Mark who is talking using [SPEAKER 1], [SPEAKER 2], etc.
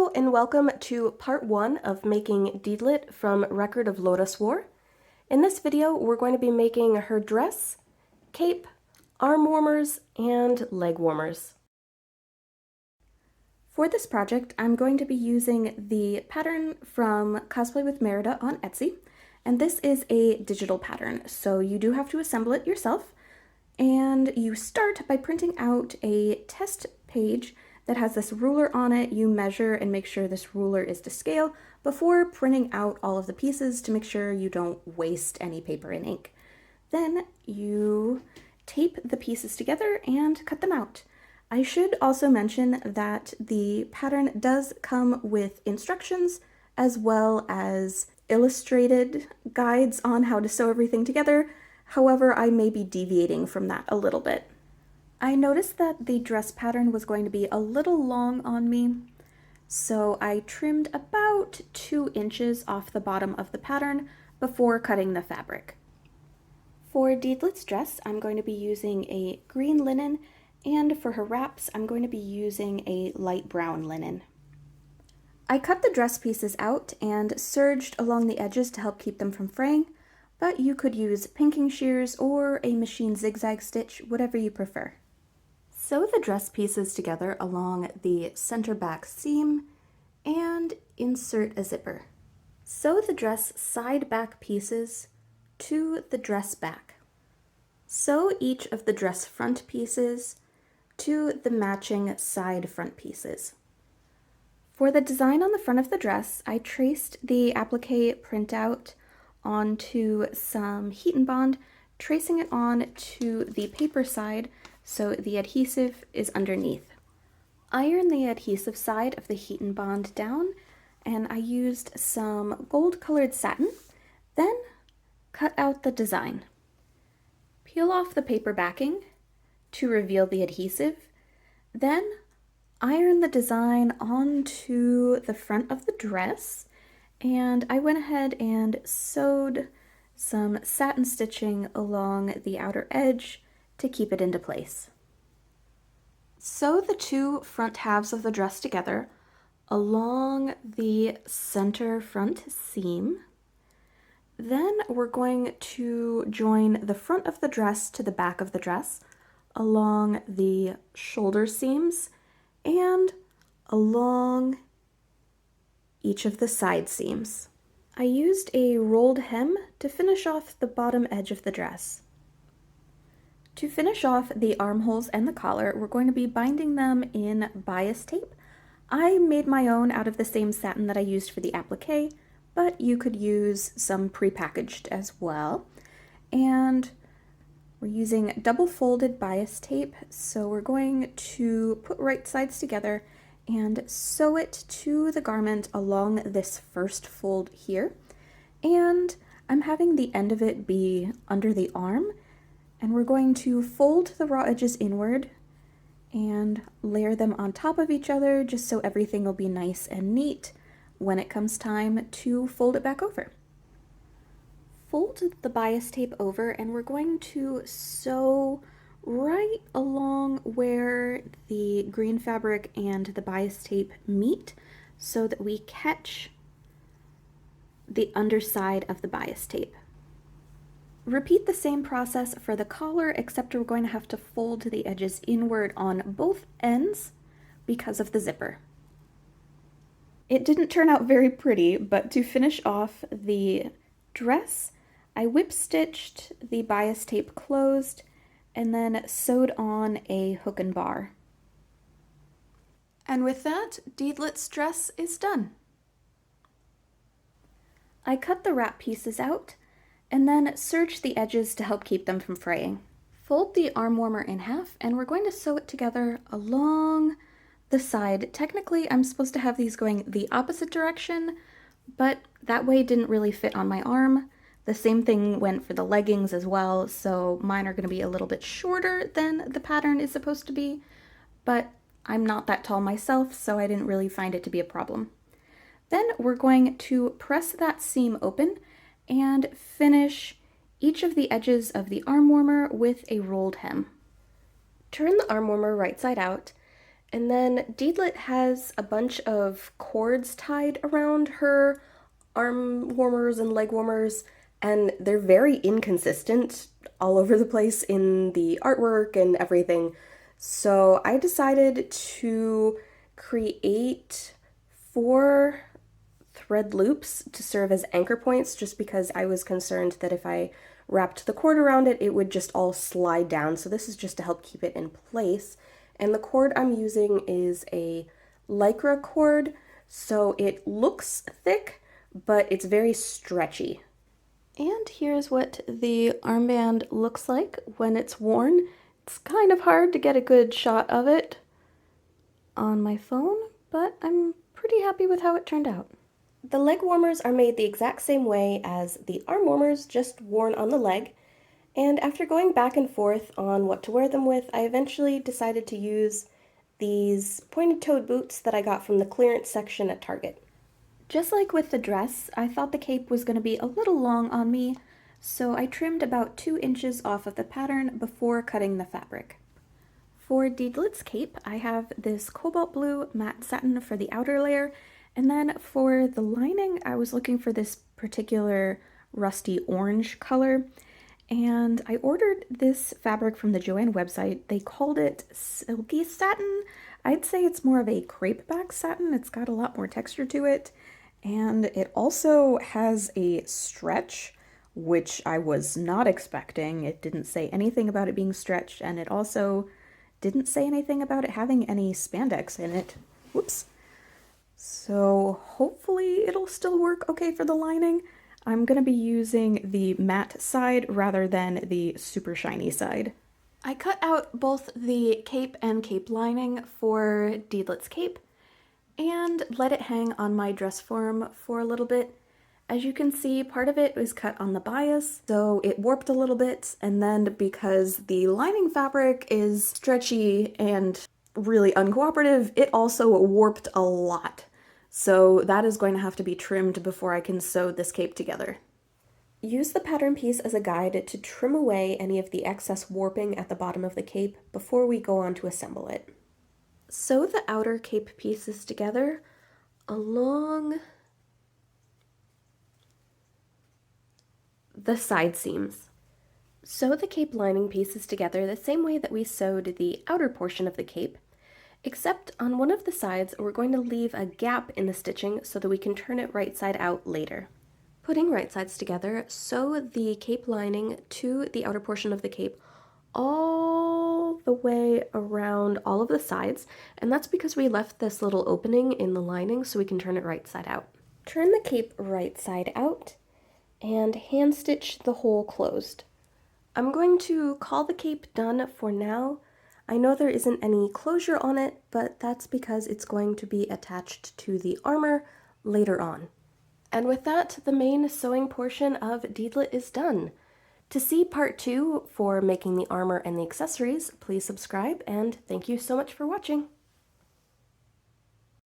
[SPEAKER 1] Hello and welcome to part 1 of making Deedlit from Record of Lodoss War. In this video we're going to be making her dress, cape, arm warmers, and leg warmers. For this project I'm going to be using the pattern from Cosplay with Maridah on Etsy, and this is a digital pattern, so you do have to assemble it yourself. And you start by printing out a test page that has this ruler on it. You measure and make sure this ruler is to scale before printing out all of the pieces to make sure you don't waste any paper and ink. Then you tape the pieces together and cut them out. I should also mention that the pattern does come with instructions as well as illustrated guides on how to sew everything together. However, I may be deviating from that a little bit. I noticed that the dress pattern was going to be a little long on me, so I trimmed about 2 inches off the bottom of the pattern before cutting the fabric. For Deedlit's dress, I'm going to be using a green linen, and for her wraps, I'm going to be using a light brown linen. I cut the dress pieces out and serged along the edges to help keep them from fraying, but you could use pinking shears or a machine zigzag stitch, whatever you prefer. Sew the dress pieces together along the center back seam and insert a zipper. Sew the dress side back pieces to the dress back. Sew each of the dress front pieces to the matching side front pieces. For the design on the front of the dress, I traced the applique printout onto some heat and bond, tracing it on to the paper side so the adhesive is underneath. Iron the adhesive side of the heat and bond down, and I used some gold colored satin, then cut out the design. Peel off the paper backing to reveal the adhesive, then iron the design onto the front of the dress, and I went ahead and sewed some satin stitching along the outer edge to keep it into place. Sew the 2 front halves of the dress together along the center front seam. Then we're going to join the front of the dress to the back of the dress along the shoulder seams and along each of the side seams. I used a rolled hem to finish off the bottom edge of the dress. To finish off the armholes and the collar, we're going to be binding them in bias tape. I made my own out of the same satin that I used for the applique, but you could use some prepackaged as well. And we're using double folded bias tape, so we're going to put right sides together and sew it to the garment along this first fold here. And I'm having the end of it be under the arm, and we're going to fold the raw edges inward and layer them on top of each other just so everything will be nice and neat when it comes time to fold it back over. Fold the bias tape over, and we're going to sew right along where the green fabric and the bias tape meet so that we catch the underside of the bias tape. Repeat the same process for the collar, except we're going to have to fold the edges inward on both ends because of the zipper. It didn't turn out very pretty, but to finish off the dress, I whip stitched the bias tape closed and then sewed on a hook and bar. And with that, Deedlit's dress is done. I cut the wrap pieces out and then serge the edges to help keep them from fraying. Fold the arm warmer in half, and we're going to sew it together along the side. Technically, I'm supposed to have these going the opposite direction, but that way didn't really fit on my arm. The same thing went for the leggings as well, so mine are going to be a little bit shorter than the pattern is supposed to be, but I'm not that tall myself, so I didn't really find it to be a problem. Then we're going to press that seam open and finish each of the edges of the arm warmer with a rolled hem. Turn the arm warmer right side out And then Deedlit has a bunch of cords tied around her arm warmers and leg warmers, and they're very inconsistent all over the place in the artwork and everything. So I decided to create 4 thread loops to serve as anchor points, just because I was concerned that if I wrapped the cord around it, it would just all slide down. So this is just to help keep it in place. And the cord I'm using is a Lycra cord, so it looks thick, but it's very stretchy. And here's what the armband looks like when it's worn. It's kind of hard to get a good shot of it on my phone, but I'm pretty happy with how it turned out. The leg warmers are made the exact same way as the arm warmers, just worn on the leg. And after going back and forth on what to wear them with, I eventually decided to use these pointed-toed boots that I got from the clearance section at Target. Just like with the dress, I thought the cape was going to be a little long on me, so I trimmed about 2 inches off of the pattern before cutting the fabric. For Deedlit's cape, I have this cobalt blue matte satin for the outer layer, and then for the lining, I was looking for this particular rusty orange color, and I ordered this fabric from the Joann website. They called it silky satin. I'd say it's more of a crepe-back satin. It's got a lot more texture to it, and it also has a stretch, which I was not expecting. It didn't say anything about it being stretched, and it also didn't say anything about it having any spandex in it. Whoops. So hopefully it'll still work okay for the lining. I'm going to be using the matte side rather than the super shiny side. I cut out both the cape and cape lining for Deedlit's cape and let it hang on my dress form for a little bit. As you can see, part of it was cut on the bias, so it warped a little bit, and then because the lining fabric is stretchy and really uncooperative, it also warped a lot. So that is going to have to be trimmed before I can sew this cape together. Use the pattern piece as a guide to trim away any of the excess warping at the bottom of the cape before we go on to assemble it. Sew the outer cape pieces together along the side seams. Sew the cape lining pieces together the same way that we sewed the outer portion of the cape, except on one of the sides we're going to leave a gap in the stitching so that we can turn it right side out later. Putting right sides together, sew the cape lining to the outer portion of the cape all the way around all of the sides, and that's because we left this little opening in the lining so we can turn it right side out. Turn the cape right side out and hand stitch the hole closed. I'm going to call the cape done for now. I know there isn't any closure on it, but that's because it's going to be attached to the armor later on. And with that, the main sewing portion of Deedlit is done. To see part 2 for making the armor and the accessories, please subscribe, and thank you so much for watching.